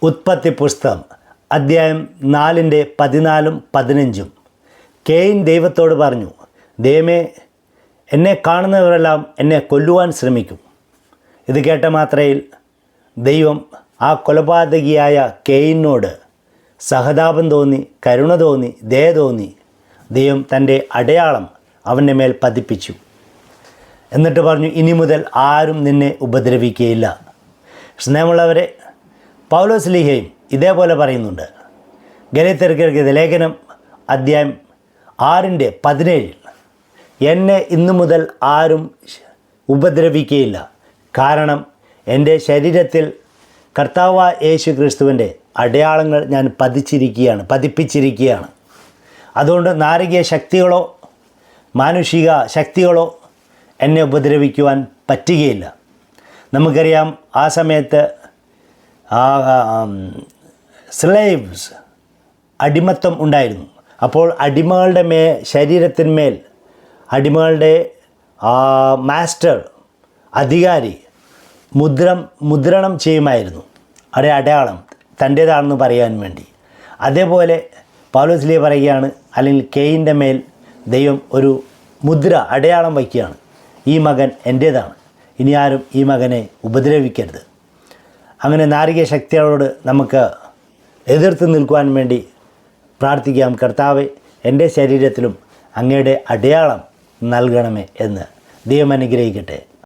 ഉൽപ്പത്തി പുസ്തകം അധ്യായം 4:14-15. കെയിൻ ദൈവത്തോട് പറഞ്ഞു, ദൈവമേ, എന്നെ കാണുന്നവരെല്ലാം എന്നെ കൊല്ലുവാൻ ശ്രമിക്കും. ഇത് കേട്ട മാത്രയിൽ ദൈവം ആ കൊലപാതകിയായ കെയിനോട് സഹതാപം തോന്നി, കരുണ തോന്നി, ദയ തോന്നി. ദൈവം തൻ്റെ അടയാളം അവൻ്റെ മേൽ പതിപ്പിച്ചു. എന്നിട്ട് പറഞ്ഞു, ഇനി മുതൽ ആരും നിന്നെ ഉപദ്രവിക്കുകയില്ല. സ്നേഹമുള്ളവരെ, പൗലോസ്ലീഹയും ഇതേപോലെ പറയുന്നുണ്ട്. ഗലാത്യർക്കെഴുതിയ ലേഖനം അധ്യായം 6:17 എന്നെ ഇന്നു മുതൽ ആരും ഉപദ്രവിക്കുകയില്ല, കാരണം എൻ്റെ ശരീരത്തിൽ കർത്താവായ യേശു ക്രിസ്തുവിൻ്റെ അടയാളങ്ങൾ ഞാൻ പതിപ്പിച്ചിരിക്കുകയാണ്. അതുകൊണ്ട് നാരകീയ ശക്തികളോ മാനുഷിക ശക്തികളോ എന്നെ ഉപദ്രവിക്കുവാൻ പറ്റുകയില്ല. നമുക്കറിയാം, ആ സമയത്ത് സ്ലേവ്സ് അടിമത്തം ഉണ്ടായിരുന്നു. അപ്പോൾ അടിമകളുടെ ശരീരത്തിന്മേൽ അടിമകളുടെ മാസ്റ്റർ അധികാരി മുദ്രണം ചെയ്യുമായിരുന്നു, അടയാളം തൻ്റേതാണെന്ന് പറയാൻ വേണ്ടി. അതേപോലെ പൗലോസ്ലീഹ പറയുകയാണ്, അല്ലെങ്കിൽ കെയിൻ്റെ മേൽ ദൈവം ഒരു അടയാളം വയ്ക്കുകയാണ്. ഈ മകൻ എൻ്റേതാണ്, ഇനി ആരും ഈ മകനെ ഉപദ്രവിക്കരുത്. അങ്ങനെ നാരകീയ ശക്തികളോട് നമുക്ക് എതിർത്ത് നിൽക്കുവാൻ വേണ്ടി പ്രാർത്ഥിക്കാം. കർത്താവേ, എൻ്റെ ശരീരത്തിലും അങ്ങയുടെ അടയാളം നൽകണമേ എന്ന്. ദൈവം അനുഗ്രഹിക്കട്ടെ.